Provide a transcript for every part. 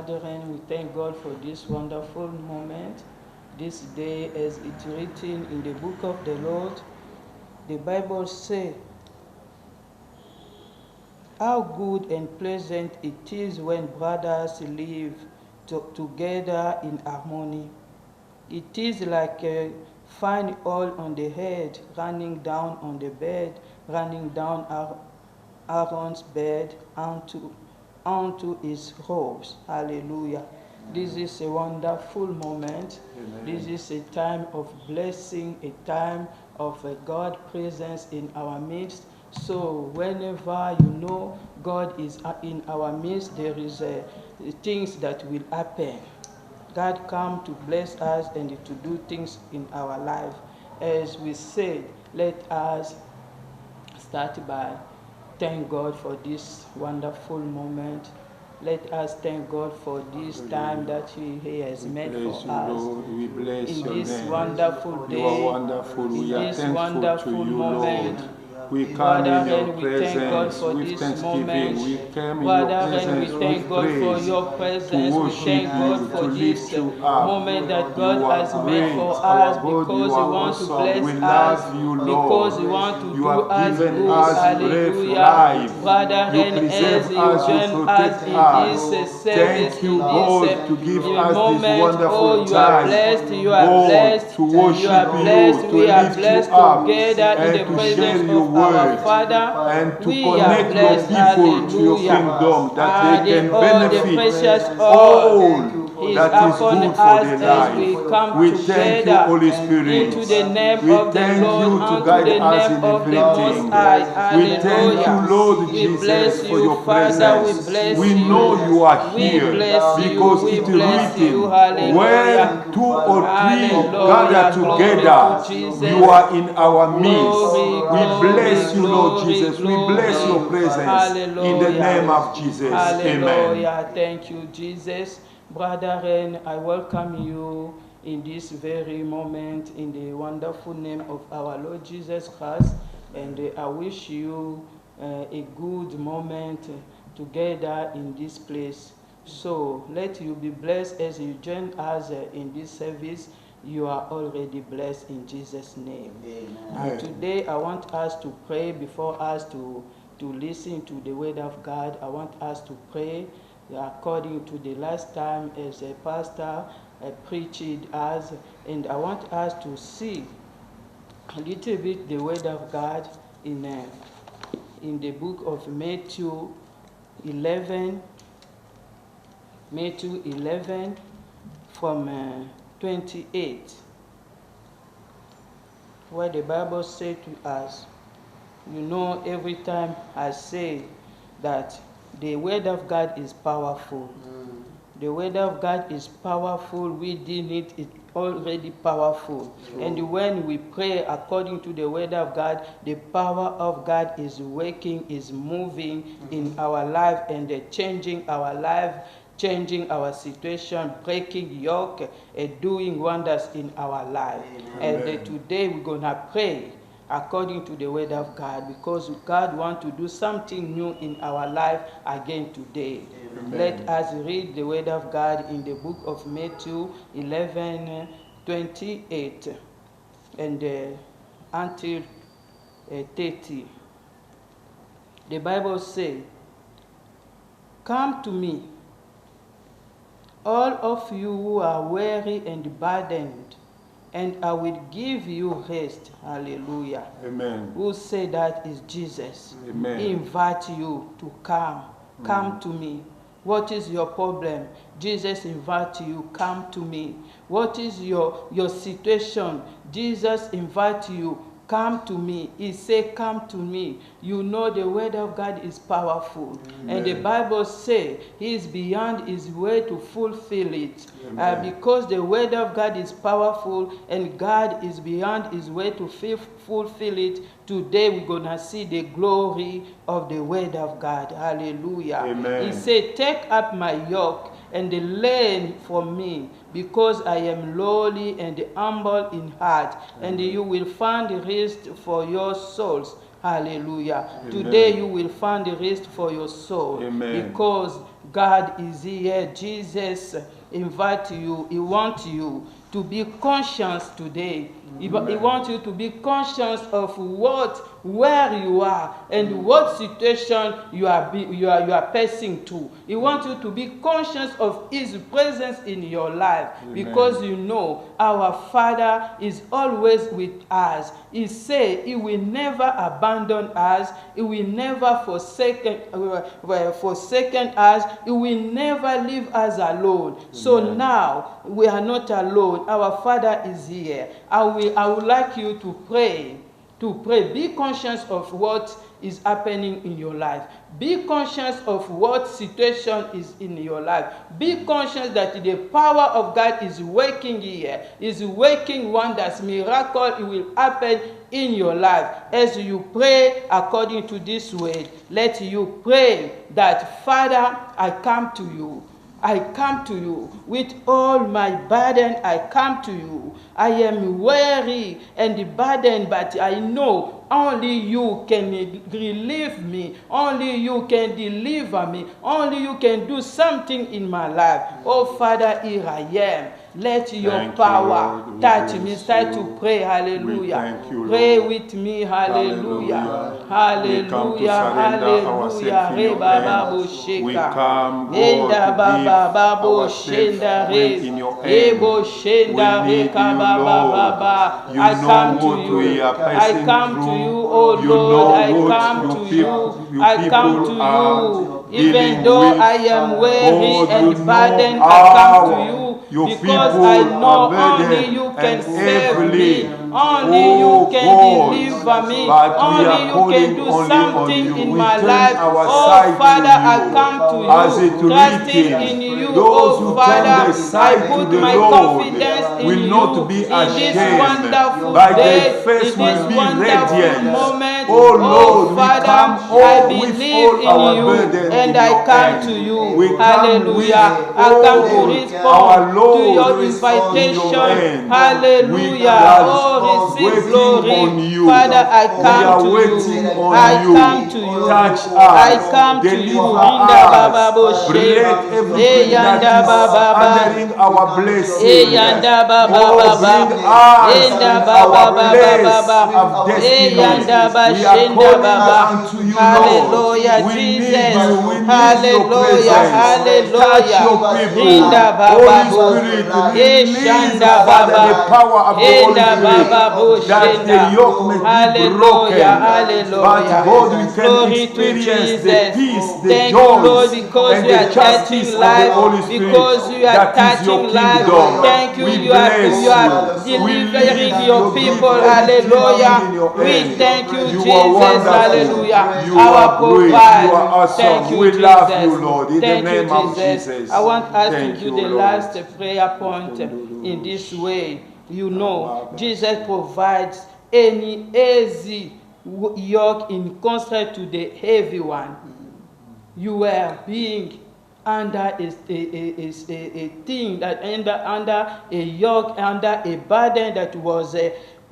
brethren, we thank God for this wonderful moment, this day as it's written in the book of the Lord. The Bible says, how good and pleasant it is when brothers live together in harmony. It is like a fine oil on the head, running down on the bed, running down Aaron's bed onto his robes. Hallelujah. This is a wonderful moment. Amen. This is a time of blessing, a time of God presence in our midst. So whenever you know God is in our midst, there is things that will happen. God come to bless us and to do things in our life. As we said, let us start by thank God for this wonderful moment. Let us thank God for this time that He has made for us. Lord. We bless In your this name. wonderful day, You are wonderful. We in are this thankful wonderful to you, moment. Lord. We come Father, in your and we thank God presence for with this thanksgiving. moment. We come in Father, your and we presence thank with God for praise your to presence. We worship thank God you, for to this lift you up. moment that You God are has made great, for our us God. because You He are wants to awesome. bless We us, love you, Lord. because He wants to You do have us given good. us breath, Hallelujah. life. Father, You and preserve as You us, you join us protect in us. this service, Thank you, in God, this to give us this moment, wonderful you are time. blessed, you are God, blessed, to worship you are blessed, you, to we are lift you blessed up, together in and the to presence share your of our word, Father. and to We are connect your blessed, people to your hallelujah. kingdom, that they can All the benefit precious all oil is that is upon good for us their as we life. come We thank you, together Holy Spirit. into the name We of the thank Lord, you to unto guide the us name in of the Most everything. High. We thank you, Hallelujah. Lord We bless Jesus, for you, your Father. We presence. bless We you. know you are We here bless you. because We it is bless you. written, Hallelujah. where two or three Hallelujah. gather Glory together, to Jesus. you are in our midst. Glory, We bless you, Lord glory, Jesus. We bless your glory. presence in the name of Jesus. Amen. Hallelujah. Thank you, Jesus. Brethren, I welcome you in this very moment in the wonderful name of our Lord Jesus Christ. And I wish you a good moment together in this place. So let you be blessed as you join us in this service. You are already blessed in Jesus' name. Amen. And today I want us to pray before us to listen to the word of God. I want us to pray according to the last time as a pastor preached us. And I want us to see a little bit the word of God in the book of Matthew 11, Matthew 11 from 28, where the Bible says to us, you know, every time I say that the word of God is powerful. The word of God is powerful. Within it is already powerful. True. And when we pray according to the word of God, the power of God is working, is moving in our life and changing our life, changing our situation, breaking yoke, and doing wonders in our life. Amen. And today we're going to pray according to the word of God, because God wants to do something new in our life again today. Amen. Let us read the word of God in the book of Matthew 11, 28 and until 30. The Bible says, come to me, all of you who are weary and burdened, and I will give you rest. Hallelujah. Amen. Who said that is Jesus. Amen. He invites you to come. Come to me. What is your problem? Jesus invites you, come to me. What is your situation? Jesus invites you, come to me. He said, come to me. You know the word of God is powerful. Amen. And the Bible says he is beyond his way to fulfill it. Because the word of God is powerful and God is beyond his way to fulfill it, today we're going to see the glory of the word of God. Hallelujah. Amen. He said, take up my yoke and learn from me, because I am lowly and humble in heart, and you will find rest for your souls. Hallelujah. Amen. Today you will find rest for your soul. Amen. Because God is here. Jesus invite you. He wants you to be conscious today. He wants you to be conscious of where you are and what situation you are passing to. He wants you to be conscious of His presence in your life. Amen. Because you know our Father is always with us. He said He will never abandon us. He will never forsake us. He will never leave us alone. Amen. So now we are not alone. Our Father is here. I would like you to pray. Be conscious of what is happening in your life. Be conscious of what situation is in your life. Be conscious that the power of God is working here. Is working wonders. Miracle will happen in your life. As you pray according to this word, let you pray that, Father, I come to you. I come to you with all my burden. I come to you. I am weary and burdened, but I know only you can relieve me. Only you can deliver me. Only you can do something in my life. Oh, Father, here I am. Let your power touch me. Start to pray. Hallelujah. Pray with me. Hallelujah. Hallelujah. Hallelujah. Reba babo sheka. Enda baba babo shenda res. Ebo shenda reka baba baba. I come to you. I come to you, oh Lord. I come to you. I come to you. Even though I am weary and burdened, I come to you. Because I know only you can save me. Only you can deliver me. Only you can do something in my life. Oh Father, I come to you, trusting in you. Oh Father, I put my confidence in you. In this wonderful day, in this wonderful moment. Oh Father, I believe in you and I come to you. Hallelujah. I come to respond to your invitation. Hallelujah. Oh, receive glory. Father, I come to you. I come to you. I come to you. Rinda baba boshe. Eyanda baba our blessing. Eyanda baba baba. Eyanda baba baba. Eyanda bashenda baba. Hallelujah, Jesus. Hallelujah. Hallelujah. Rinda baba boshe. Eshanda baba. Enda baba boshenda. Hallelujah. Hallelujah. Glory to Jesus. Thank you, Lord, because you are touching life. Because you are touching life. Thank you. You are delivering your people. Hallelujah. We thank you, Jesus. Hallelujah. Our provider. Thank you, Jesus. Thank you, Jesus. I want us to do the last prayer point in this way. You know, Jesus provides any easy yoke in contrast to the heavy one. You were being under a thing that under a yoke, under a burden that was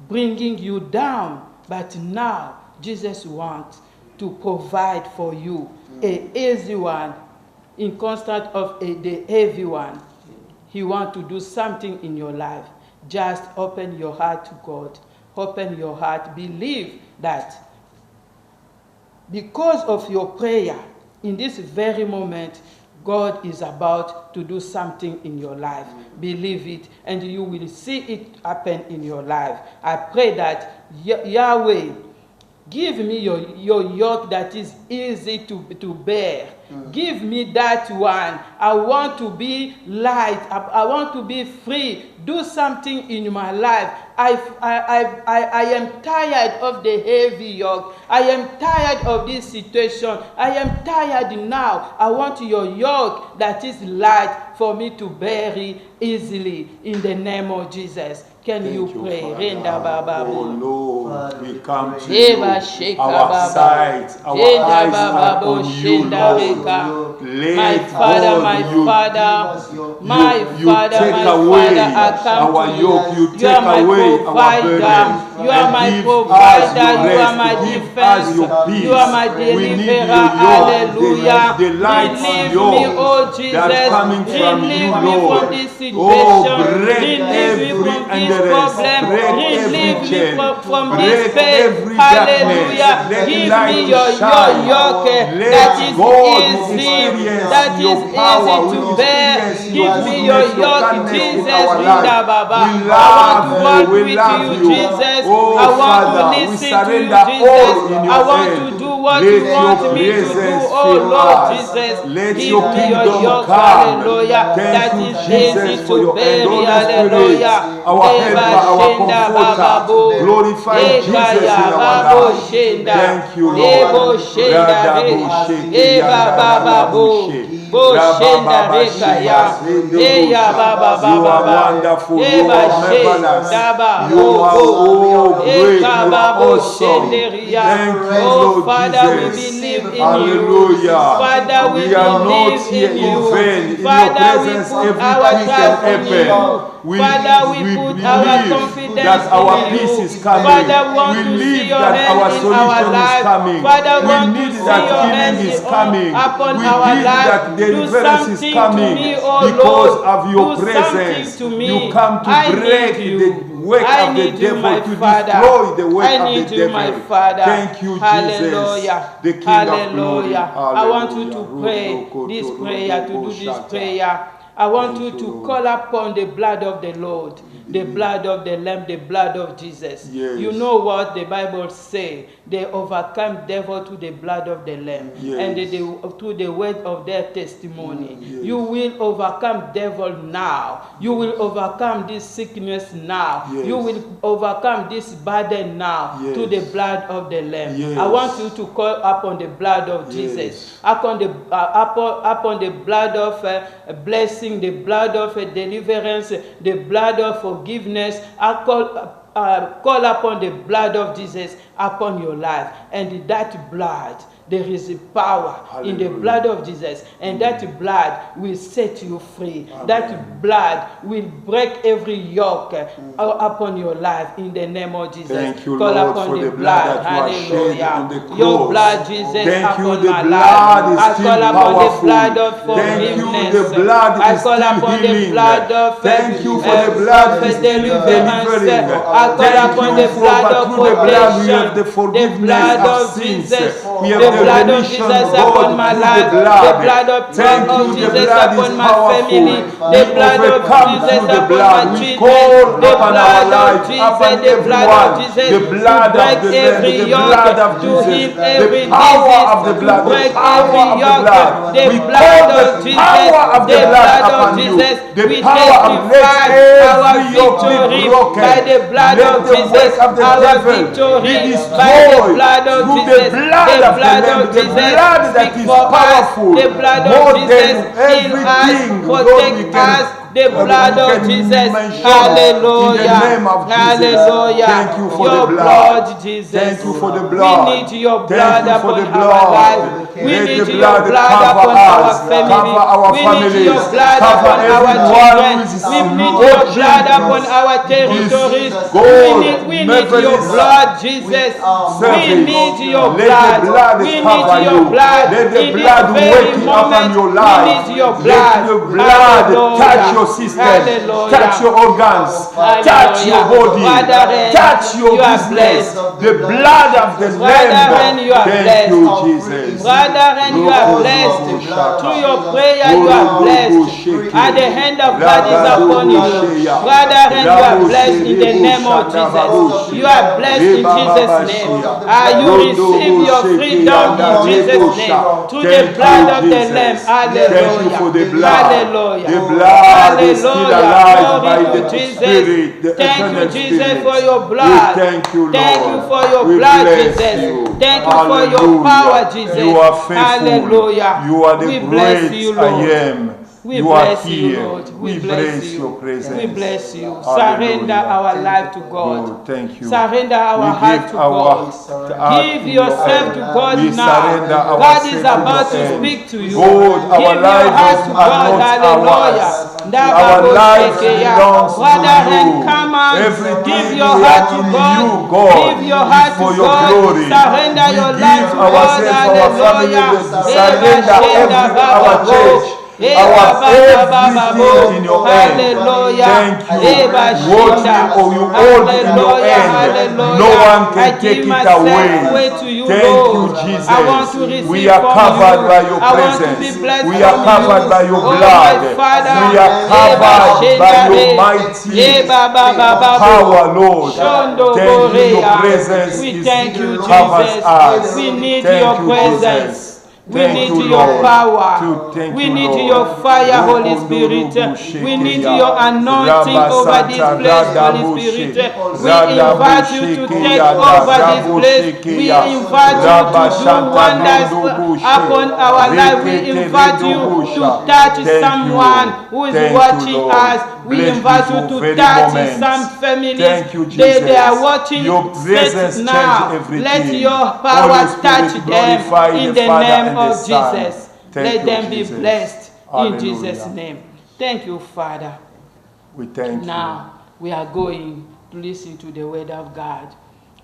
bringing you down. But now Jesus wants to provide for you a easy one in contrast of the heavy one. He wants to do something in your life. Just open your heart to God. Open your heart. Believe that because of your prayer, in this very moment, God is about to do something in your life. Believe it, and you will see it happen in your life. I pray that Yahweh, give me your yoke that is easy to bear. Give me that one. I want to be light. I want to be free. Do something in my life. I am tired of the heavy yoke. I am tired of this situation. I am tired now. I want your yoke that is light for me to bear it easily in the name of Jesus. Can you pray? Oh Lord, we come to you. Our sight, our eyes are on you, Lord. Maker. Let My Father, God my you Father, my you Father, take my away Father, I come our to yoke, you. you You take are my away our provider. burdens, You are and my give us provider. your You are rest, my give defense. us your peace. You are my We need deliverer. your yoke, Hallelujah. the light Relieve yoke me, oh Jesus. that's coming from you, Relieve me Lord. from this Oh, situation. break Relieve me every from this hindrance, problem. break every Relieve me chain, from break this pain. every darkness. Hallelujah. Let Give light me your shine. yoke Let that is God easy, experience that your is power. easy We to bear. experience Give your me your goodness, your yoke, kindness in Jesus. our Rinda life. Baba. We I want to love walk you. We with love you, you. Jesus. Oh, I want to Father, we listen to you, surrender all Jesus. in I your want hand. to do what Let you your want me to do, presence oh fill Lord us. Jesus. Let Give your me your kingdom yoke, come. hallelujah. Thank That you, is Jesus, easy for to your hand. bear, Holy Spirit, hallelujah. our helper, Eba our shenda comforter. bababu. Glorify Jesus in Ekaya our babo life. shenda. Thank you, Ebo Lord. shenda re. Radabusheke Eba bababu. yandarabushe. Bo shenda rekaya. Eya Rabababashibasendobosha. baba You are baba. wonderful. You Eba are marvelous. shenda You bo are bo. great. You are Ekababo awesome. shenderia. Thank you, Oh, Lord Father, we Jesus. believe in you. Hallelujah. Father, we We are not believe here in in you. vain. In your Father, we presence, put everything our can trust in you. happen. Father, we We put our believe confidence that our in peace you. is coming. Father, we We want to see believe your that hand our in our solution is life. coming. Father, we We want to need see that your healing hand is coming. upon We our need life. that Do deliverance is something to coming me, oh because Lord. of your Do something presence. to me. You come to I break need the you. work I of the need you, my devil, to Father. destroy the work I of need the you, my devil. Father. Thank you, Jesus, Hallelujah. the King Hallelujah. of glory. I want you to Hallelujah. pray this prayer, to do this prayer. I want you Thank to you, Lord. call upon the blood of the Lord, the blood of the Lamb, the blood of Jesus. Yes. You know what the Bible say? They overcome devil to the blood of the Lamb and Yes. to the word of their testimony. Yes. You will overcome devil now. You will overcome this sickness now. Yes. You will overcome this burden now Yes. to the blood of the Lamb. Yes. I want you to call upon the blood of Yes. Jesus, upon the blood of blessing, the blood of deliverance, the blood of forgiveness. I call upon the blood of Jesus upon your life, and that blood, there is a power in the Hallelujah. blood of Jesus, and that blood will set you free. Amen. That blood will break every yoke upon your life in the name of Jesus. Thank you, Call Lord, upon for the the blood that you are shed Hallelujah. on the cross. Your blood, Jesus, Thank you, upon the my blood life. is I still call upon the powerful. blood of Thank you, forgiveness. the blood I is call still upon the healing. blood of Thank you for the blood is still deliverance. delivering. I call Thank upon you the for blood but of through the blood we have protection. the The forgiveness blood of of sins. Jesus. We have The the blood of remission, Jesus God, upon my through life. the blood. The blood of Thank you, the Jesus blood is upon my powerful. family. We The blood of overcome Jesus through the upon my blood. We children. call The upon our blood life, of upon Jesus. The blood everyone. of Jesus The blood to break of the Lamb, every the yoke, blood of to Jesus, heal every the power disease, of the to blood, the break power every of the yoke. blood. The We blood call of the Jesus. power of the The blood blood of upon you. Jesus. The We power of let testify our every yoke be victory broken. by the blood Let of the Jesus. work of the Our devil victory be by the destroyed blood of through Jesus. the blood The of the blood Lamb, of the Jesus blood that speak is for us. powerful, The blood more of Jesus than heal us, everything, Lord, protect we can us. The blood we of can Jesus. mention Hallelujah. in the name of Jesus. Hallelujah. Thank you for Your the blood. Jesus. Thank you for the We blood. need your Thank blood you for upon the our blood. life. We Let need the your blood blood cover upon our us, family. cover our We need families, your blood cover upon our everyone children. who is We need your watching blood upon our territories. We need your blood, Jesus. We need your Let the blood. blood We cover need your you. blood. Let the In blood this very work upon moment, your we life. need your Let blood. the blood touch your Hallelujah. system, Hallelujah. touch your organs, touch your body, Brethren, touch your you are business. blessed. The blood of the Brethren, Lamb. you are Thank you, blessed. Jesus. Brethren, you are blessed. Through your prayer, you are blessed. And the hand of God is upon you. Brethren, you are blessed in the name of Jesus. You are blessed in Jesus' name. You receive your freedom in Jesus' name. Through the blood of the Lamb. Hallelujah. Thank you for the blood. Hallelujah. The blood is still alive by Glory to the Jesus. Spirit, the Thank you, eternal Jesus, Spirit. for your We blood. thank you, Lord. Thank you for your We blood, bless Jesus. you. Thank you for your Hallelujah. power, Jesus. You are faithful. Hallelujah. You are the We bless great you, I Lord. am. We You are bless you, here. Lord. We We bless bless you. your presence. We bless you. Hallelujah. Surrender our life to God. Oh, thank you. Surrender our We heart give to our God. heart Give in your yourself hand. to God We now. surrender God ourselves is in your about to hand. speak to you. God, our Give your lives heart to are God. not Hallelujah. ours. Our Ndababo lives shekeya. belongs Brother to and you. come on. Everything Give we your heart are to in God. you, God, Give your is heart for to your God. glory. Surrender We your give life to God. ourselves, our family, Hallelujah. surrender our church, everything in your hand. Hallelujah. Thank you. Eba What Shinda. you hold in your Hallelujah. hand, Hallelujah. no one I can give take it myself away. away to you, Thank you, Lord. Jesus. I want to receive We are from covered you. by your I want to be presence. blessed We from are covered you. by your Oh, blood. my Father. We are covered by your mighty power, Lord. Shondo Thank you. Your Borea. presence We is thank you, covers Jesus. us. We need Thank your you, presence. Jesus. We Thank need you, your Lord. power. Thank We you, need Lord. your fire, Holy Bokondorubu Spirit. We need shekeya. your anointing over this Rabasanta place, Holy radaboshe. Spirit. We Radabu invite you to take shekeya over this radabu place. We shekeya. invite you to do Rabashanta wonders rendobushe. upon our life. We Rekete invite you rendobusha. to touch Thank someone you. who is Thank you, watching Lord. us. We Bless invite this you to very touch moment. some families. Thank you, They Jesus. are watching Your presence straight change now. everything. Let your Holy power Spirit, touch them glorify in the the Father name and the of Son. Jesus. Thank Let you, them be Jesus. blessed in Hallelujah. Jesus' name. Thank you, Father. We thank Now we are going to listen to the word of God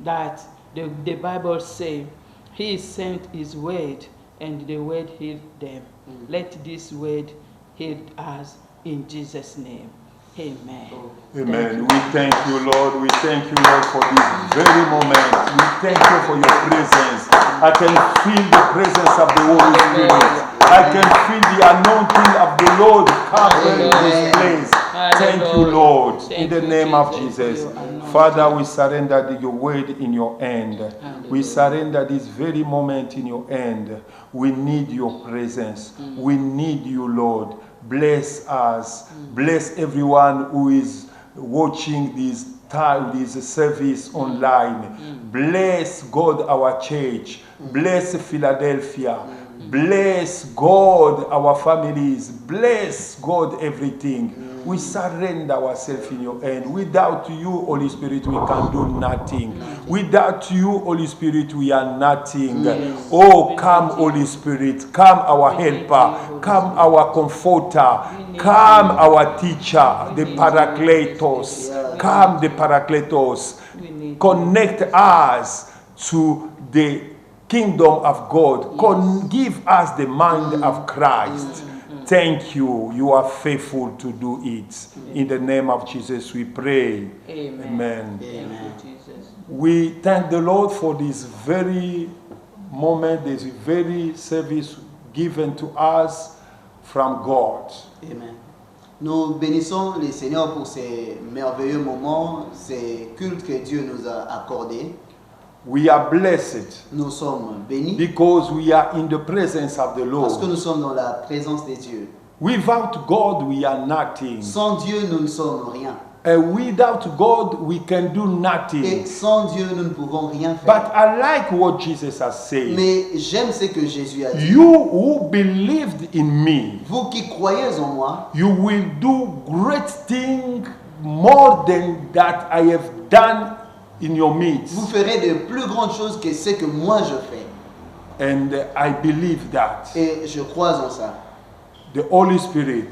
that the Bible says he sent his word and the word healed them. Let this word heal us in Jesus' name. Amen. you. Amen. We thank you, Lord. We thank you, Lord, for this very moment. We thank you for your presence. I can feel the presence of the Holy Spirit. I can feel the anointing of the Lord covering this place. Thank you, Lord, in the name of Jesus. Father, we surrender your word in your hand. We surrender this very moment in your hand. We need your presence. We need you, Lord. Bless us. Bless everyone who is watching this service online. Bless God our church. Bless Philadelphia. Bless God our families. Bless God everything. We surrender ourselves in your hand. Without you, Holy Spirit, we can do nothing. Without you, Holy Spirit, we are nothing. Oh, come, Holy Spirit. Come, our helper. Come, our comforter. Come, our teacher, the Parakletos. Come, the Parakletos. Connect us to the kingdom of God. Give us the mind of Christ. Thank you. You are faithful to do it. In the name of Jesus we pray. Amen. Thank you, Jesus. We thank the Lord for this very moment, this very service given to us from God. Amen. Nous bénissons le Seigneur pour ces merveilleux moments, ces cultes que Dieu nous a accordés. We are blessed Nous sommes bénis because we are in the presence of the parce que Lord. nous sommes dans la présence de Dieu. Without God, we are nothing. Sans Dieu, nous ne sommes rien. And without God, we can do Et nothing. sans Dieu, nous ne pouvons rien But faire. I like what Jesus has said. Mais j'aime ce que Jésus a dit. You who believed in me, Vous qui croyez en moi, you will do great things more than that I have done in your vous midst. ferez de plus grandes choses que ce que moi je fais. And I believe that Et je crois en ça. the Holy Spirit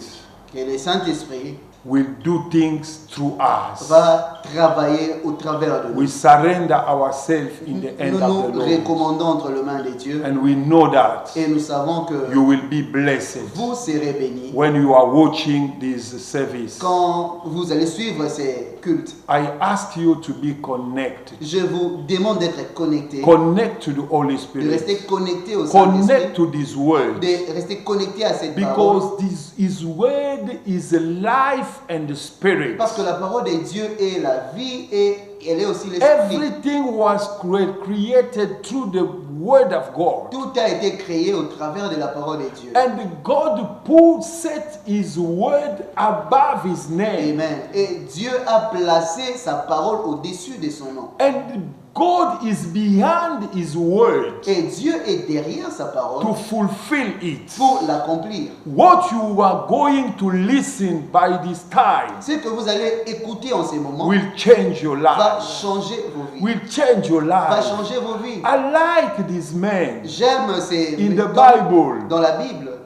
Que le Saint-Esprit will do things through us. va travailler au travers de nous. We surrender ourselves in the hand Nous of the nous Lord. recommandons entre les mains de Dieu And we know that et nous savons que you will be blessed vous serez bénis when you are watching this service. quand vous allez suivre ces cultes. I ask you to be connected. Je vous demande d'être connecté, Connect to the Holy de rester Spirit. connecté au Connect Saint-Esprit, to this word. de rester connecté à cette parole. Because this His word is life and the spirit. Parce que la parole de Dieu est la vie et elle est aussi l'esprit. Everything was created through the word of God. Tout a été créé au travers de la parole de Dieu. And God set his word above his name. Amen. Et Dieu a placé sa parole au-dessus de son nom. And God is behind His word Et Dieu est derrière sa parole to fulfill it. pour l'accomplir. What you are going to listen by this time Ce que vous allez écouter en ces moments will change your va life. changer vos vies. Will change your Va life. changer vos vies. I like this man J'aime ces in the Bible. dans la Bible.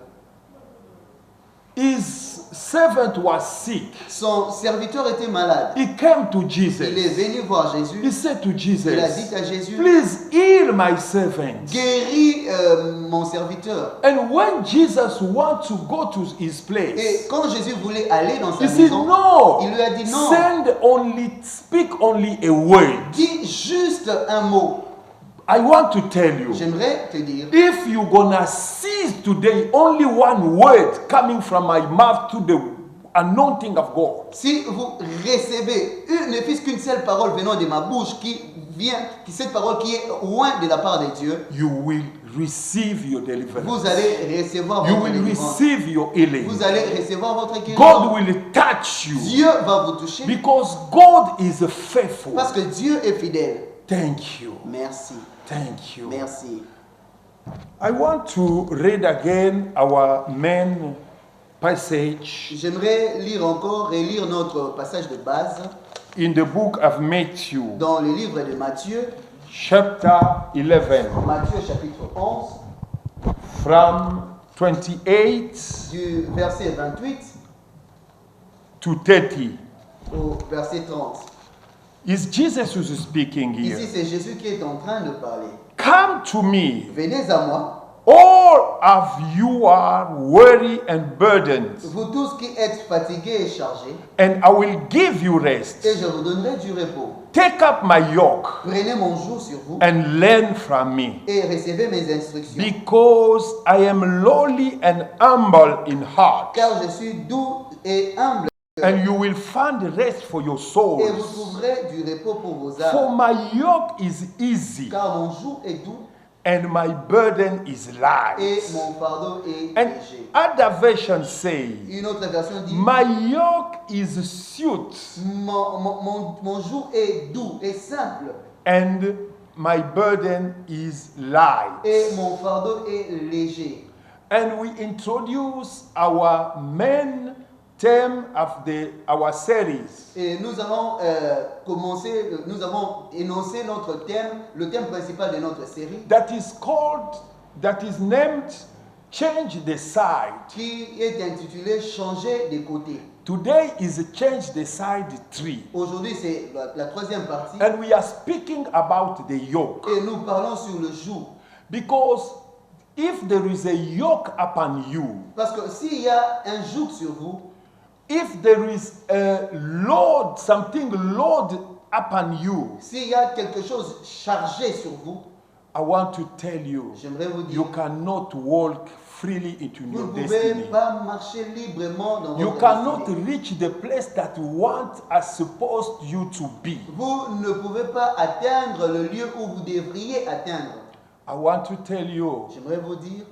His servant was sick. Son serviteur était malade. He came to Il est Jesus. venu voir Jésus. He said to Il a dit Jesus, à Jésus, please heal my servant. guéris mon serviteur. And when Jesus wanted to go to his Et place, quand Jésus voulait aller dans sa he said, maison, no, il lui a dit non. speak only a word. Dis juste un mot. I want to tell you, J'aimerais te dire, if you're gonna seize today only one word coming from my mouth to the anointing of God, si vous recevez ne fût-ce qu'une seule parole venant de ma bouche cette parole qui est loin de la part de Dieu, you will receive your deliverance. vous allez recevoir You votre will délivrance. receive your healing. Vous allez recevoir votre guérison. God will touch you Dieu va vous toucher because God is faithful. parce que Dieu est fidèle. Thank you. Merci. Thank you. Merci. I want to read again our main passage J'aimerais lire encore et lire notre passage de base in the book of Matthew, dans le livre de Matthieu, chapter 11, Matthieu chapitre 11, from 28 du verset 28 to 30. au verset 30. Is Jesus who's speaking Ici, here? c'est Jésus qui est en train de parler. Come to me, Venez à moi, all of you are weary and burdened, vous tous qui êtes fatigués et chargés, and I will give you rest. et je vous donnerai du repos. Take up my yoke Prenez mon joug sur vous and learn from me, et recevez mes instructions, because I am lowly and humble in heart, car je suis doux et humble, and you will find rest for your et vous souls. trouverez du repos pour vos For âmes. my yoke is easy Car mon joug est doux and my burden is et light. mon fardeau est And léger. other version say, Une autre version dit, my yoke is sweet mon joug est doux et simple, and my burden is light. et mon fardeau est léger. And we introduce our main theme of our series. Et nous avons nous avons énoncé notre thème, le thème principal de notre série, That is named Change the Side. qui est intitulé Changer des côtés. Today is Change the Side 3. Aujourd'hui, c'est la troisième partie, And we are speaking about the yoke. et nous parlons sur le joug. Because if there is a yoke upon you, Parce que s'il y a un joug sur vous, if there is a load, something load upon you, s'il y a quelque chose chargé sur vous, I want to tell you, j'aimerais vous you dire, cannot walk freely into vous your ne pouvez destiny. pas marcher librement dans You votre cannot destinée. reach the place that want as supposed you to be. Vous ne pouvez pas atteindre le lieu où vous devriez atteindre. I want to tell you, J'aimerais vous dire,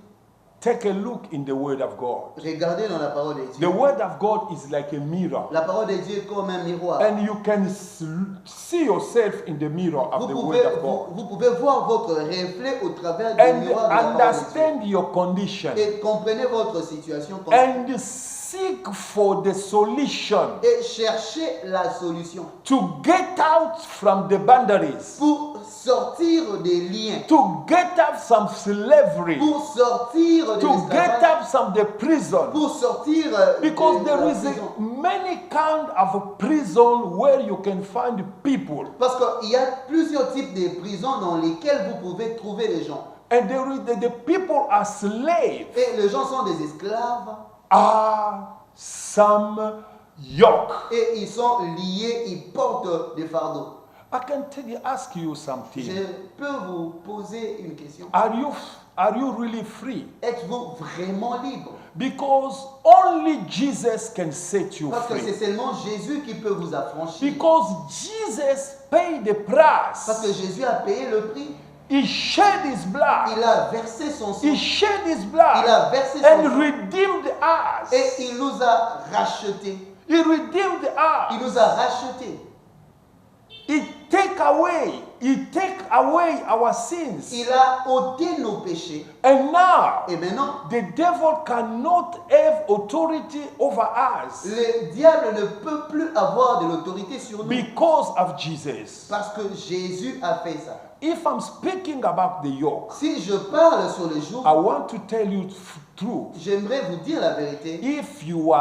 take a look in the Word of God. regardez dans la parole de The Dieu. Word of God is like a mirror. La parole de Dieu est comme un miroir. And you can see yourself in the mirror of the Word of God. Vous pouvez voir votre reflet au travers du And miroir de la parole de understand your condition. Dieu. Et comprenez votre situation And seek for the solution et cherchez la solution to get out from the boundaries, pour sortir des liens, to get out some slavery, pour sortir de to get l'esclavage, out from the prison. pour sortir Because de there la is prison. many kind of prison where you can find people. Parce qu'il y a plusieurs types de prisons dans lesquelles vous pouvez trouver les gens. And the people are slaves, Et les gens sont des esclaves are some yoke. et ils sont liés, ils portent des fardeaux. I can ask you Je something. peux vous poser une question. Are you really free? Êtes-vous vraiment libre? Because only Jesus can set you Parce que c'est free. seulement Jésus qui peut vous affranchir. Because Jesus paid the Parce price. que Jésus a payé le prix. He shed his blood. Il a versé son sang. He shed his Il blood a versé son and sang. redeemed us. Et il nous a rachetés. He redeemed Il us. nous a rachetés. He take away our sins. Il a ôté nos péchés. And now, Et maintenant, the devil cannot have authority over us le diable ne peut plus avoir de l'autorité sur nous. because of Jesus. Parce que Jésus a fait ça. If I'm speaking about the yoke, Si je parle sur le jour, I want to tell you truth. j'aimerais vous dire la vérité. If you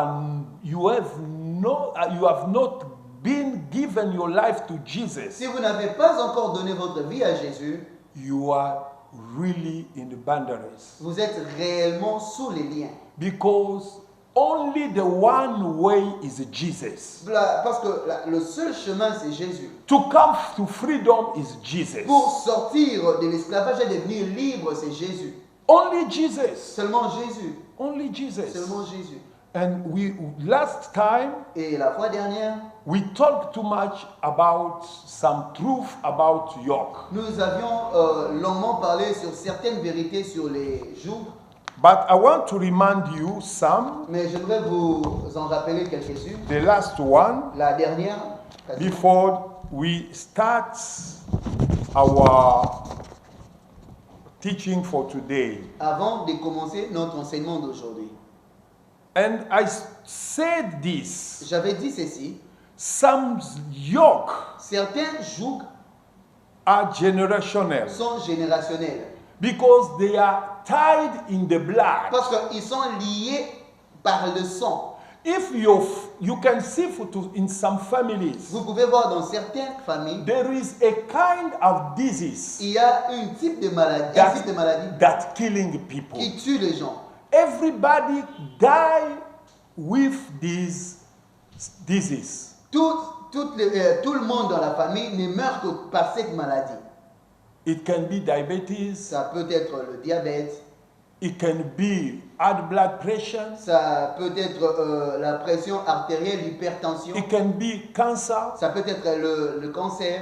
have not been given your life to Jesus, Si vous n'avez pas encore donné votre vie à Jésus, you are really in the boundaries. vous êtes réellement sous les liens. Because only the one way is Jesus. Parce que le seul chemin, c'est Jésus. To come to freedom is Jesus. Pour sortir de l'esclavage et devenir libre, c'est Jésus. Only Jesus. Seulement Jésus. Only Jesus. Seulement Jésus. And last time Et la fois dernière, we talked too much about some truth about yoke. nous avions longuement parlé sur certaines vérités sur les jours, But I want to remind you some. mais j'aimerais vous en rappeler quelques-unes. The last one La dernière, before we start our teaching for today. avant de commencer notre enseignement d'aujourd'hui. And I said this. J'avais dit ceci, Some yoke certains jougs are generational sont générationnels because they are tied in the blood. parce qu'ils sont liés par le sang. If you can see in some families, Vous pouvez voir dans certaines familles, there is a kind of disease il y a un type de maladie, that killing people. qui tue les gens. Everybody die with this disease. Tout le monde dans la famille ne meurt que par cette maladie. It can be diabetes, Ça peut être le diabète, it can be high blood pressure, ça peut être la pression artérielle, l'hypertension, it can be cancer, ça peut être le cancer.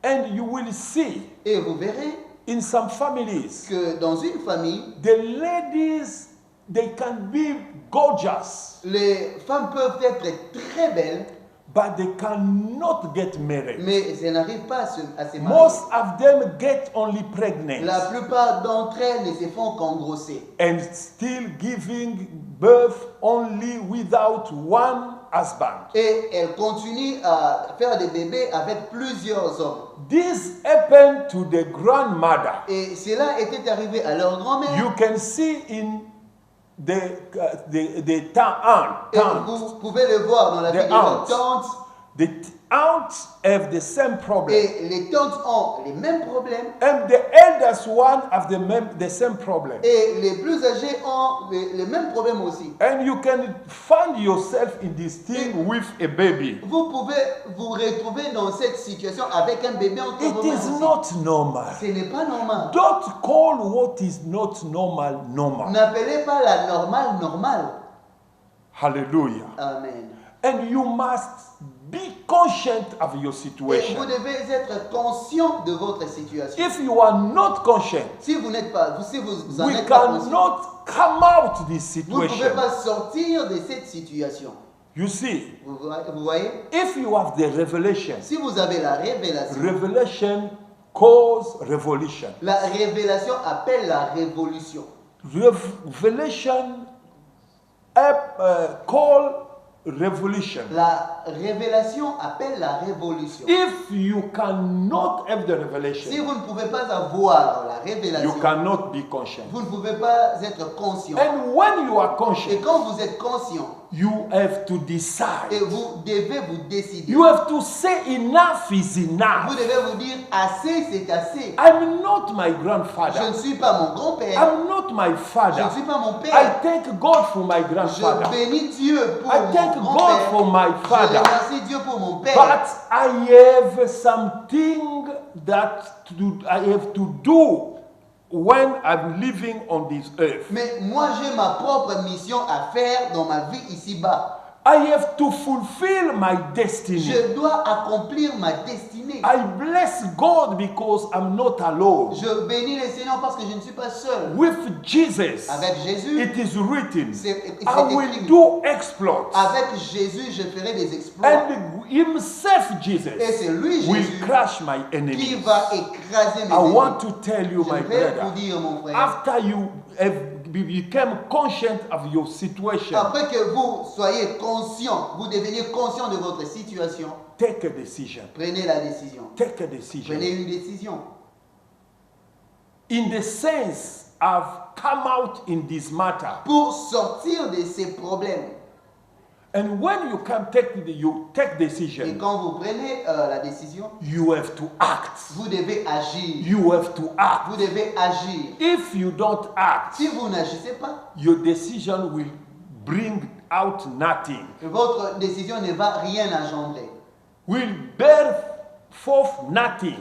and you will see Et vous verrez in some families que dans une famille, the ladies, they can be gorgeous, les femmes peuvent être très belles, but they cannot get married. mais elles n'arrivent pas à se marier. Most of them get only pregnant La plupart d'entre elles ne se font qu'engrosser and still giving birth only without one husband. et elles continuent à faire des bébés avec plusieurs hommes. This happened to the grandmother. Et cela était arrivé à leur grand-mère. You can see in the aunt. Et vous pouvez le voir dans la vie de leur tante. The aunts have the same problem. Et les tantes ont les mêmes problèmes. And the eldest one have the same problem. Et les plus âgés ont les mêmes problèmes aussi. And you can find yourself in this thing with a baby. Vous pouvez vous retrouver dans cette situation avec un bébé entre vos It mains is aussi. not normal. Ce n'est pas normal. Don't call what is not normal normal. N'appelez pas la normale normale. Hallelujah. Amen. And you must be conscious of your Et situation. vous devez être conscient de votre situation. If you are not conscious, Si vous n'êtes pas, si vous en we êtes pas conscient, cannot come out this vous ne pouvez situation. pas sortir de cette situation. You see, Vous voyez? if you have the revelation, Si vous avez la révélation, revelation cause revolution. la révélation appelle la révolution. Revelation call revolution. La révélation appelle la révolution. If you cannot have the Si revelation, vous ne pouvez pas avoir la you révélation, cannot be conscious. vous ne pouvez pas être conscient. And when you are Et conscious, quand vous êtes conscient, you have to decide. et vous devez vous décider. You have to say enough is Vous enough. devez vous dire assez, c'est assez. I'm not my Je ne grandfather. suis pas mon grand-père. I'm not my Je ne father. suis pas mon I père. thank God for my Je grandfather. bénis Dieu pour I mon thank God grand-père. for my Je father. remercie Dieu pour mon père. But I have something that I have to do when I'm living on this earth. Mais moi, j'ai ma propre mission à faire dans ma vie ici-bas. I have to fulfill my destiny. Je dois accomplir ma destinée. I bless God because I'm not alone. Je bénis le Seigneur parce que je ne suis pas seul. With Jesus, Avec Jésus, it is written, c'est I will écrit. do exploits. Avec Jésus, je ferai des exploits. And himself, Et Jesus, c'est lui, will Jésus, crush my qui enemies. va écraser mes I ennemis. want to tell you, Je my vais vous brother, dire, mon frère, after you have become conscious of your situation, après que vous soyez conscient, vous deveniez conscient de votre situation, take a decision. prenez la décision. Take a decision. Prenez une décision. In the sense, I've come out in this matter. Pour sortir de ces problèmes. And when you you take Et decision, quand vous prenez la décision, you have to act. vous devez agir. You have to act. Vous devez agir. If you don't act, Si vous n'agissez pas, your decision will bring out nothing. votre décision ne va rien engendrer. Will bear forth nothing.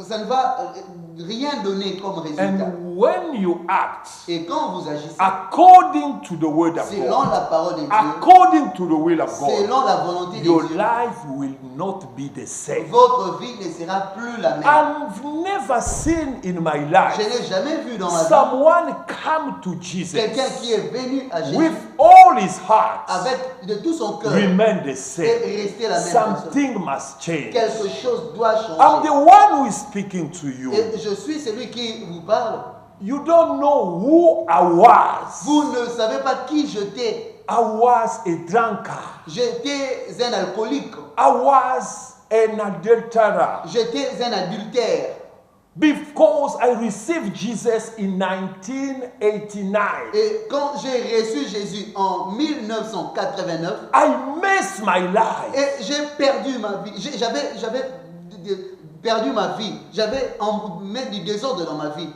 Ça ne va rien donner comme résultat. And when you act Et quand vous agissez, according to the word of selon God, la parole de Dieu, according to the will of God, selon la volonté de your Dieu, life will not be the same. votre vie ne sera plus la même. I've never seen in my Je life n'ai jamais vu dans ma vie someone come to Jesus quelqu'un qui est venu à Jésus with all his heart avec de tout son cœur remain the et same. rester la même personne. Something must change. Quelque chose doit I'm the changer. one who is speaking to you. Et je suis celui qui vous parle. You don't know who I was. Vous ne savez pas qui j'étais. I was a drunkard. J'étais un alcoolique. I was an adulterer. J'étais un adultère. Because I received Jesus in 1989. Et quand j'ai reçu Jésus en 1989, I messed my life. et j'ai perdu ma vie. J'avais perdu ma vie. J'avais mis du désordre dans ma vie.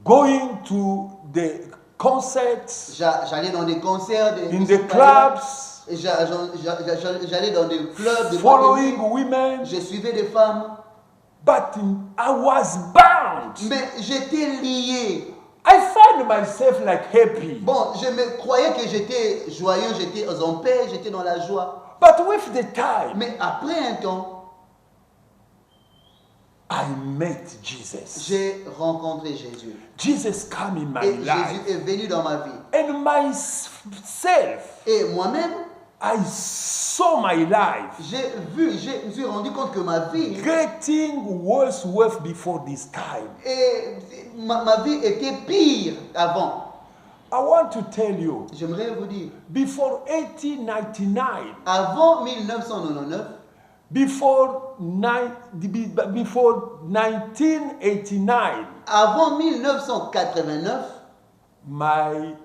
Going to the concerts, J'allais dans des concerts, in the clubs, j'allais dans des clubs, de following women, je suivais des femmes, but I was bound. mais j'étais lié. I find myself like happy. Bon, je me croyais que j'étais joyeux, j'étais en paix, j'étais dans la joie. But with the time, Mais après un temps, I met Jesus. j'ai rencontré Jésus. Jesus came in my Et life. Jésus est venu dans ma vie. And myself, Et moi-même, I saw my life je me suis rendu compte que ma vie, getting worse before this time. et ma vie était pire avant. I want to tell you, J'aimerais vous dire, before 1899, avant 1999, before 1989, avant 1989, my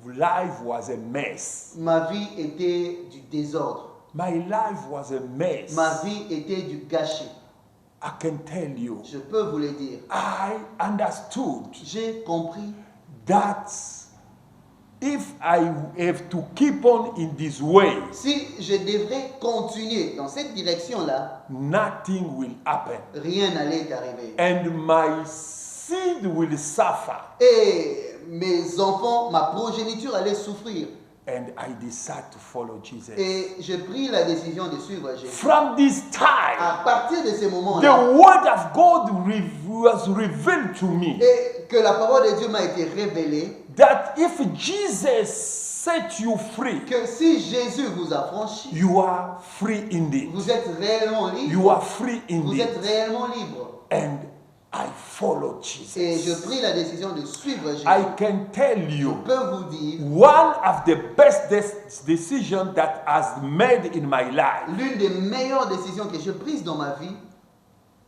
life was a mess. ma vie était du désordre. My life was a mess. Ma vie était du gâchis. I can tell you, Je peux vous le dire. I understood J'ai compris that if I have to keep on in this way, si je devrais continuer dans cette direction-là, nothing will happen. rien n'allait arriver. And my seed will suffer. Et mes enfants, ma progéniture allait souffrir. And I decide to follow Jesus. Et j'ai pris la décision de suivre Jésus. From this time, À partir de ces the moments-là, word of God was revealed to me et que la parole de Dieu m'a été révélée, that if Jesus set you free, que si Jésus vous a franchi, you are free indeed. vous êtes réellement libre. You are free Vous indeed. êtes réellement libre. And I followed Et je Jesus. pris la décision de suivre Jésus. I can tell Je you, peux vous dire, one of the best decisions that has made in my life, l'une des meilleures décisions que j'ai prises dans ma vie,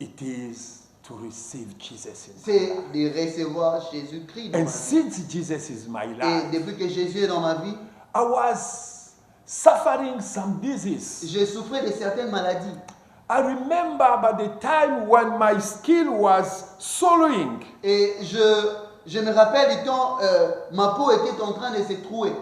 it is to receive Jesus. c'est de recevoir Jésus-Christ dans And ma vie. since Jesus is my Et life, depuis que Jésus est dans ma vie, I was suffering some disease. je souffrais de certaines maladies. I remember by the time when my skin was swallowing, Et je me rappelle du temps, ma peau était en train de se trouer,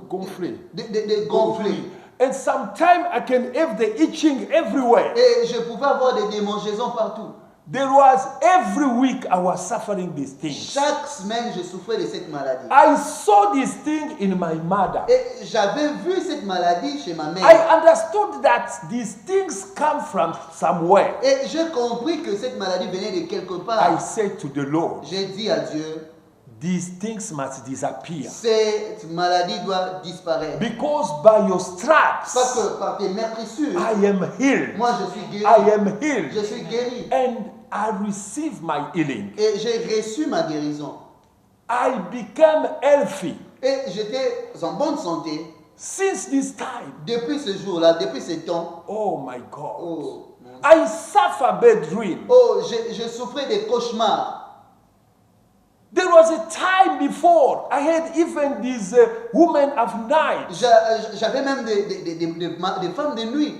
gonfler. de gonfler. And sometimes I can have the itching everywhere. Et je pouvais avoir des démangeaisons partout. There was every week I was suffering these things. Chaque semaine, je souffrais de cette maladie. I saw this thing in my mother. Et j'avais vu cette maladie chez ma mère. I understood that these things come from somewhere. Et j'ai compris que cette maladie venait de quelque I part. said to the Lord, J'ai dit à Dieu, these things must disappear. cette maladie doit disparaître. Because by your Parce stripes, que par tes meurtrissures, I am healed. moi je suis guéri. I am healed. Je suis guéri. And I received my healing. Et j'ai reçu ma guérison. I became healthy. Et j'étais en bonne santé. Since this time, Depuis ce jour-là, depuis ce temps, oh my God, oh, mon Dieu. I suffer bad dream. Oh, je souffrais des cauchemars. There was a time before I had even these women of night. J'avais même des femmes de nuit.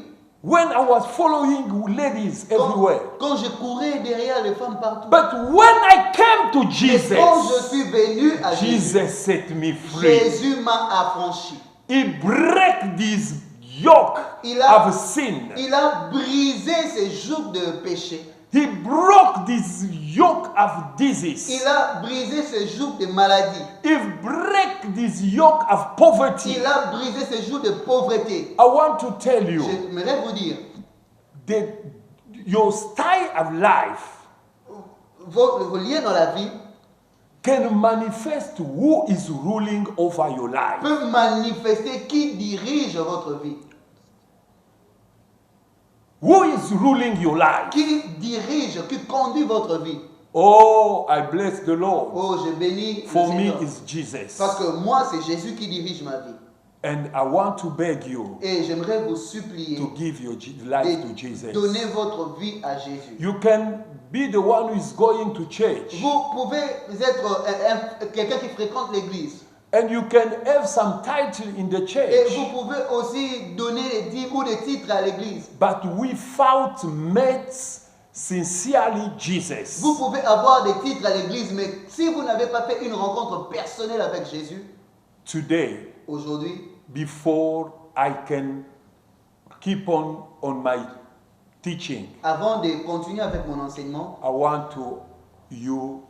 When I was following ladies everywhere. Quand je courais derrière les femmes partout. But when I came to Et Jesus, quand je suis venu à Jésus, Jesus set me free. Jésus m'a affranchi. He break this yoke of sin. Il a brisé ces jougs de péché. He broke this yoke of disease. Il a brisé ces jougs de maladie. He break this yoke of poverty. Il a brisé ces jougs de pauvreté. I want to tell you J'aimerais vous dire, that your style of life vos liens dans la vie can manifest who is ruling over your life. peuvent manifester qui dirige votre vie. Who is ruling your life? Qui dirige, qui conduit votre vie. Oh, I bless the Lord. Oh, je bénis le For me, Seigneur. it's Jesus. Parce que moi, c'est Jésus qui dirige ma vie. And I want to beg you Et j'aimerais vous supplier to give your life to de Jesus. donner votre vie à Jésus. You can be the one who is going to church, Vous pouvez être quelqu'un qui fréquente l'église. and you can have some title in the Et church, vous pouvez aussi donner des dîmes ou des titres à l'église. but without met sincerely Jesus. Vous pouvez avoir des titres à l'église, mais si vous n'avez pas fait une rencontre personnelle avec Jésus, Today, aujourd'hui, before I can keep on my teaching, avant de continuer avec mon enseignement, I want you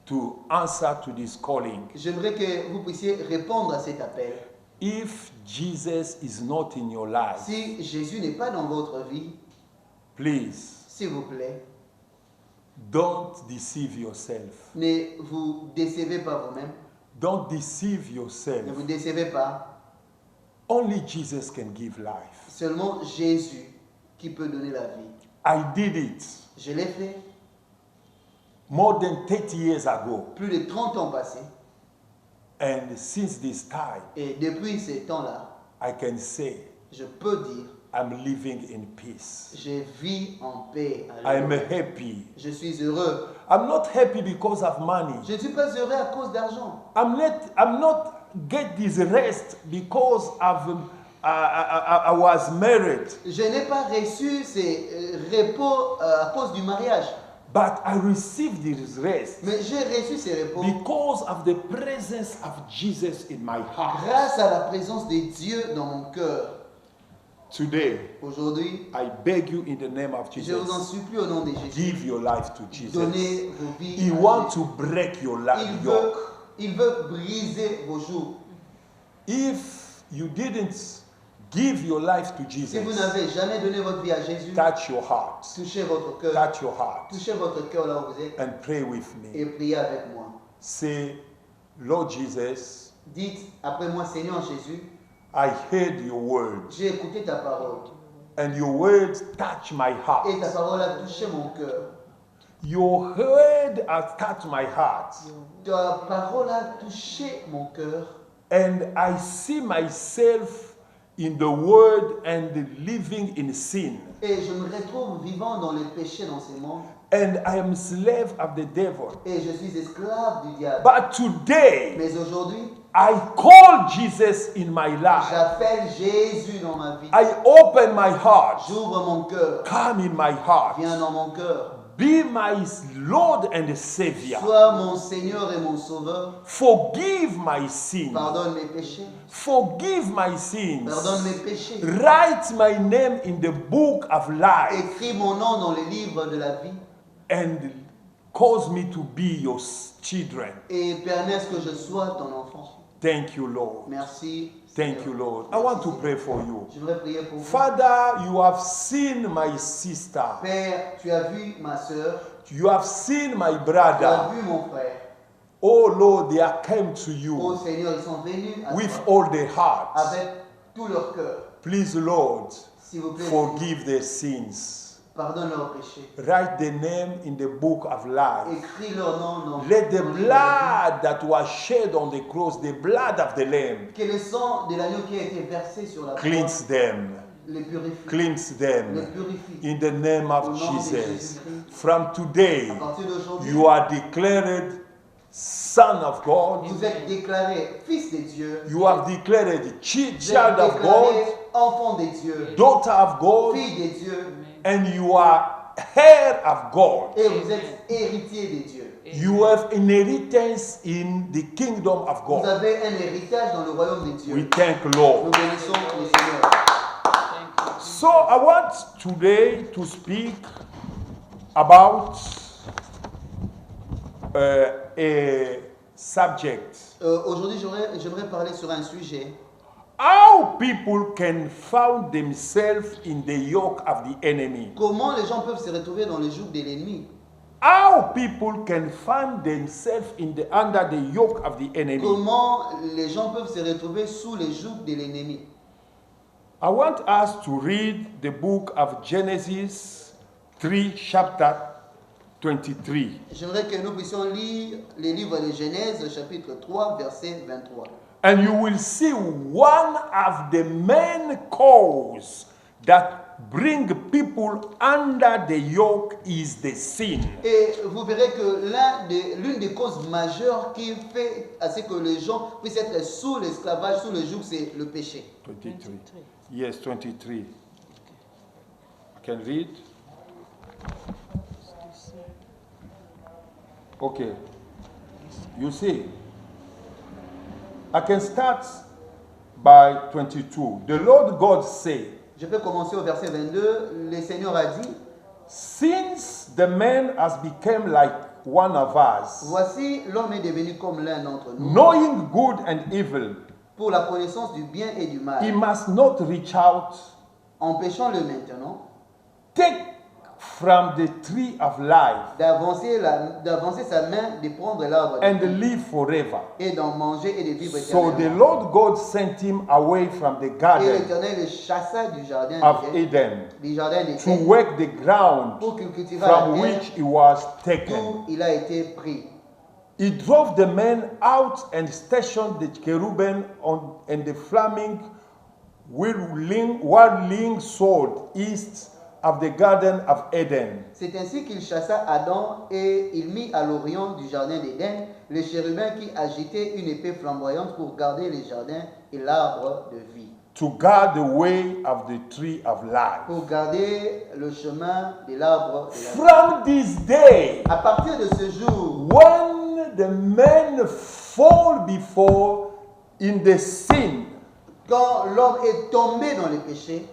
to answer to this calling. j'aimerais que vous puissiez répondre à cet appel. If Jesus is not in your life, Si Jésus n'est pas dans votre vie, please s'il vous plaît, don't deceive yourself. ne vous décevez pas vous-même. Don't deceive yourself. Ne vous décevez pas. Only Jesus can give life. Seulement Jésus qui peut donner la vie. I did it Je l'ai fait more than 30 years ago. plus de 30 ans passés. And since this time, Et depuis ces temps-là, I can say je peux dire, I'm living in peace. je vis en paix. I'm Alléluia. happy. Je suis heureux. I'm not happy because of money. Je ne suis pas heureux à cause d'argent. I'm not get this rest because I was married. Je n'ai pas reçu ces repos à cause du mariage. But I received this rest Mais j'ai reçu ces repos because of the presence of Jesus in my heart. grâce à la présence de Dieu dans mon cœur. Today, Aujourd'hui, I beg you in the name of je vous en Jesus, supplie au nom de Jésus. give your life to Jesus. Donnez vos vies He à wants Jésus. to break your Il veut, yoke. il veut briser vos jours. If you didn't give your life to Si vous Jesus, n'avez jamais donné votre vie à Jésus, touch your heart. touchez votre cœur. Touch your heart Touchez votre cœur là où vous êtes and pray with et me. priez avec moi. Say, Lord Jesus, Dites après moi, Seigneur Jésus, I heard your word, j'ai écouté ta parole and your word touched my heart. et ta parole a touché mon cœur. Your word has touched my heart, Ta parole a touché mon cœur and I see myself in the word and living in sin. et je me retrouve vivant dans le péché dans ce monde And I am slave of the devil. et je suis esclave du diable. But today, Mais aujourd'hui, I call Jesus in my life. j'appelle Jésus dans ma vie. I open my heart. J'ouvre mon cœur. Come in my heart. Viens dans mon cœur. be my Lord and Savior. Sois mon Seigneur et mon Sauveur. Forgive my sins. Pardonne mes péchés. Forgive my sins. Pardonne mes péchés. Write my name in the book of life Écris mon nom dans le livre de la vie and cause me to be your children. et permets à ce que je sois ton enfant. Thank you, Lord. Merci. Thank you, Lord. I want to pray for you. Je voudrais prier pour vous. Father, you have seen my sister. Père, tu as vu ma soeur, You have seen my tu as brother. vu mon frère. Oh Lord, they are came to Oh you Seigneur, ils sont venus à with toi all their heart. avec tout leur cœur. Please, Lord, S'il vous plaît, forgive their sins. pardonne leurs péchés. Write their name in the book of life. Écris leur nom dans Let the dans le livre de la vie. blood that was shed on the cross, the blood of the Lamb, Que le sang de l'agneau qui a été versé sur la croix cleanse them. les purifie. Cleanse Les them purifie. in the name Au of nom de Jesus. Jésus-Christ. From today, À partir d'aujourd'hui, you are declared Son of God. vous êtes déclarés fils de Dieu. You are declared Vous êtes child of God, déclarés enfant de Dieu. daughter of God, Fille de Dieu. and you are heir of God. Et vous êtes héritier de Dieu. You have inheritance in the kingdom of Vous God. avez un héritage dans le royaume de Dieu. We thank Nous Lord. bénissons le Seigneur. So I want today to speak about a subject. Aujourd'hui, j'aimerais parler sur un sujet. How people can find themselves in the yoke of the enemy. Comment les gens peuvent se retrouver dans le joug de l'ennemi. How people can find themselves under the yoke of the enemy. Comment les gens peuvent se retrouver sous le joug de l'ennemi. I want us to read the book of Genesis 3, chapter 23. J'aimerais que nous puissions lire le livre de Genèse, chapitre 3, verset 23. And you will see one of the main causes that bring people under the yoke is the sin. Et vous verrez que l'une des causes majeures qui fait à ce que les gens puissent être sous l'esclavage, sous le joug, c'est le péché. 23. Yes, 23. I can read. Okay. You see, I can start by 22. The Lord God said, Je peux commencer au verset 22. Le Seigneur a dit, since the man has become like one of us, voici l'homme est devenu comme l'un d'entre nous, knowing good and evil, pour la connaissance du bien et du he mal. must not reach out, Empêchons-le maintenant take from the tree of life, d'avancer sa main, de prendre l'arbre de and vie live forever. et d'en manger et de vivre So the éternellement. Lord God sent him away from the Et garden l'Éternel le chassa du jardin of d'Éden, Eden du jardin to d'Éden, work the ground pour qu'il cultivât la from terre which he was taken. d'où il a été pris. He drove the men out and stationed the cherubim and the flaming whirling sword east of the garden of Eden. C'est ainsi qu'il chassa Adam et il mit à l'orient du jardin d'Éden les chérubins qui agitaient une épée flamboyante pour garder les jardins et l'arbre de vie, To guard the way of the tree of life. pour garder le chemin de l'arbre de la vie. From this day, À partir de ce jour, when the men fall before in the sin, quand l'homme est tombé dans le péché,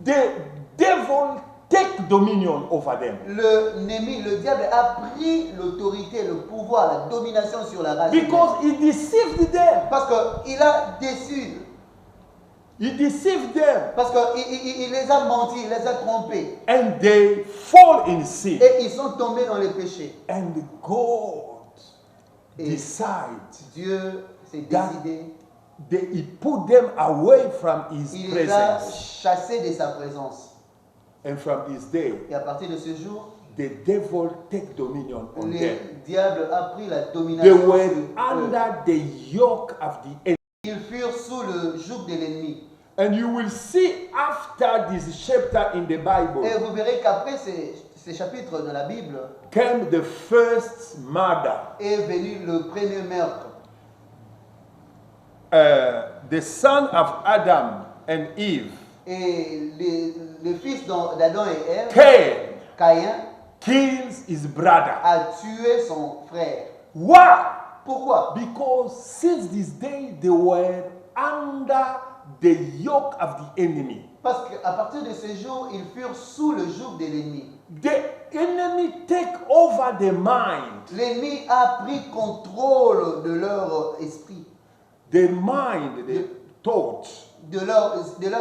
the devil take dominion over them. l'ennemi, le diable a pris l'autorité, le pouvoir, la domination sur la race humaine. Because he deceived them. Parce qu'il a déçu, He deceived them. parce qu'il les a menti, il les a trompés. And they fall in sin. Et ils sont tombés dans le péché. And God Et decides Dieu s'est that décidé, he put them away from his il les a presence. chassés de sa présence. And from this day, Et à partir de ce jour, the devil take dominion on le them. diable a pris la They domination were sur eux. under the yoke of the enemy. Ils furent sous le joug de l'ennemi. And you will see after this chapter in the Bible Et vous verrez qu'après ces chapitres de la Bible, came the first murder. est venu le premier meurtre. The son of Adam and Eve, Et le fils d'Adam et Ève, Cain, Caïn kills his brother. a tué son frère. Why? Pourquoi? Because since this day they were under the yoke of the enemy. Parce qu'à partir de ce jour, ils furent sous le joug de l'ennemi. The enemy take over the mind. L'ennemi a pris contrôle de leur esprit, The mind, the thoughts, de leur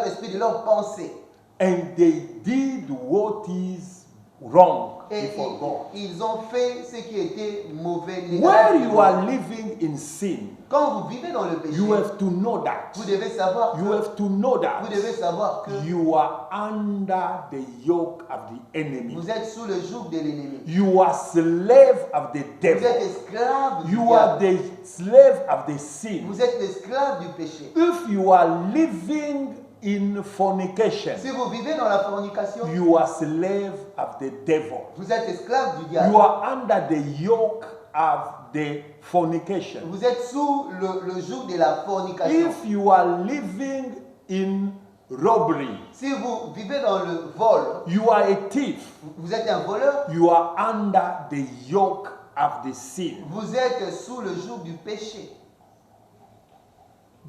esprit, de leur pensée. and they did what is wrong Et before God. ils ont fait ce qui était mauvais. Where négatif. you are living in sin, Quand vous vivez dans le péché, you have to know that. vous devez savoir You have to know that vous devez savoir que you are under the yoke of the enemy. vous êtes sous le joug de l'ennemi. You are slave of the Vous devil. êtes esclave du You are diable. the slave of the sin. Vous êtes l'esclave du péché. If you are living in fornication, Si vous vivez dans la fornication, you are slave of the devil. vous êtes esclave du diable. You are under the yoke of the fornication. Vous êtes sous le joug de la fornication. If you are living in robbery, Si vous vivez dans le vol, you are a thief. vous êtes un voleur, You are under the yoke of the sin. vous êtes sous le joug du péché.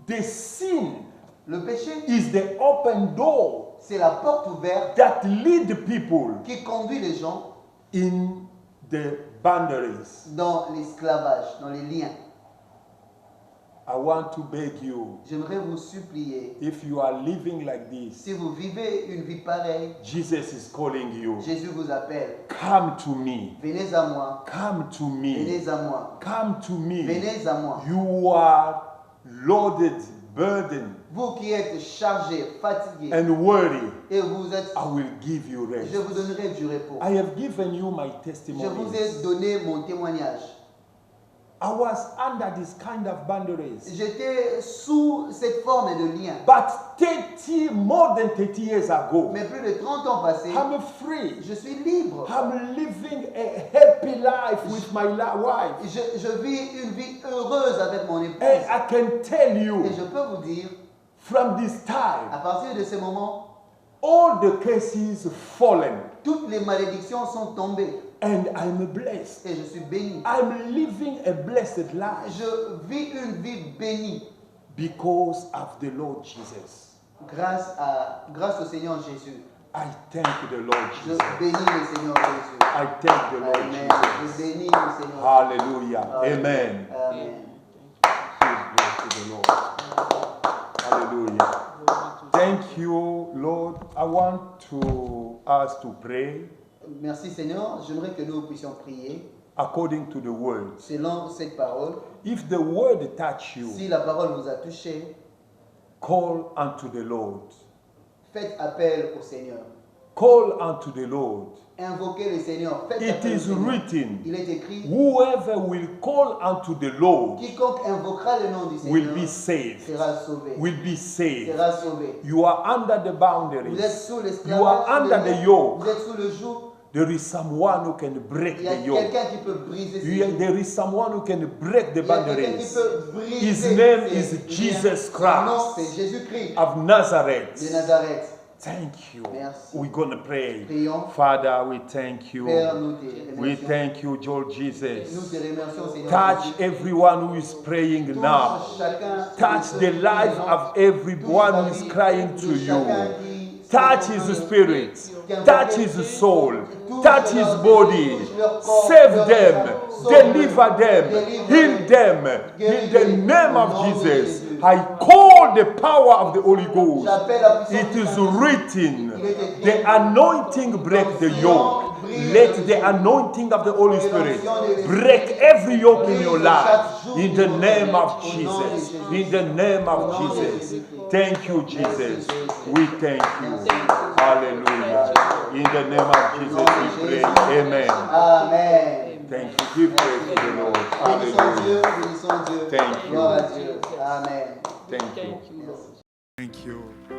The sin Le péché, is the open door c'est la porte ouverte that lead people qui conduit les gens in the boundaries. dans l'esclavage, dans les liens. I want to beg you, J'aimerais vous supplier, if you are living like this, si vous vivez une vie pareille, Jesus is calling you. Jésus vous appelle. Come to me. Venez à moi, Come to me. venez à moi, Come to me. venez à moi. You are loaded, burdened, Vous qui êtes chargés, fatigués, and worried. et vous êtes, I will give you je rest. vous donnerai du repos. I have given you my Je testimony. vous ai donné mon témoignage. I was under this kind of boundaries. J'étais sous cette forme de lien. But more than 30 years ago, Mais plus de 30 ans passés, I'm free. je suis libre. I'm living a happy life with my wife. Je vis une vie heureuse avec mon And épouse. I can tell you, Et je peux vous dire, from this time, à partir de ce moment, all the cases fallen, toutes les malédictions sont tombées. and I'm blessed. Et je suis béni. I'm living a blessed life Je vis une vie bénie because of the Lord Jesus. grâce au Seigneur Jésus. I thank the Lord Je Jesus. bénis le Seigneur Jésus. I thank the Lord Amen. Jesus. Je bénis le Seigneur. Hallelujah. Amen. Amen. Praise be to the Lord. Hallelujah. Thank you, Lord. I want to us to pray Merci Seigneur. J'aimerais que nous puissions prier according to the word. selon cette parole. If the word touch you, Si la parole vous a touché, call unto the Lord. faites appel au Seigneur. Call unto the Lord. Invoquez le Seigneur. Faites It appel au is Seigneur. written, Il est écrit, whoever will call unto the Lord quiconque invoquera le nom du will Seigneur be saved. sera sauvé. Will be saved. Sera sauvé. You are under the Vous êtes boundaries. sous You l'esclavage. are sous under le the lien. yoke. Vous êtes sous le joug. There is someone who can break Il y a the yoke. quelqu'un qui peut briser ces jougs. There is someone who can break the Il y a quelqu'un qui boundaries. peut briser His name ces is liens. Jesus Son nom, Christ c'est Jésus-Christ of de Nazareth. Nazareth. Thank you. Merci. We're going to pray. Prions. Father, we thank you. Père, nous te We remercions. thank you, Lord Nous Jesus. te remercions, Seigneur. Touch Jésus. everyone who is praying Touche now. chacun Touch de the ceux life qui of Touche everyone la who is vie crying de to you. chacun qui Touch sont en train his de- spirit. qui Touch invoquent his soul. Touche Touch his leur body. vie, touche leur corps, Save leur them. âme. Sauve-les. Deliver them. Délivre-les. Heal them. In the Guéris-les. name Au of nom de Jesus. Jésus. I call the power of the Holy Ghost. J'appelle la puissance It du is Saint-Esprit. written. Il est écrit. The anointing break the yoke. Let the anointing of the Holy Spirit break every yoke in your life. In the name of Jesus. In the name of Jesus. Thank you, Jesus. We thank you. Hallelujah. In the name of Jesus we pray. Amen. Amen. Thank you. Give praise to the Lord. Bénissons Dieu, Hallelujah. bénissons Dieu. Thank you. Gloire à Dieu. Amen. Thank you. Merci. Thank you.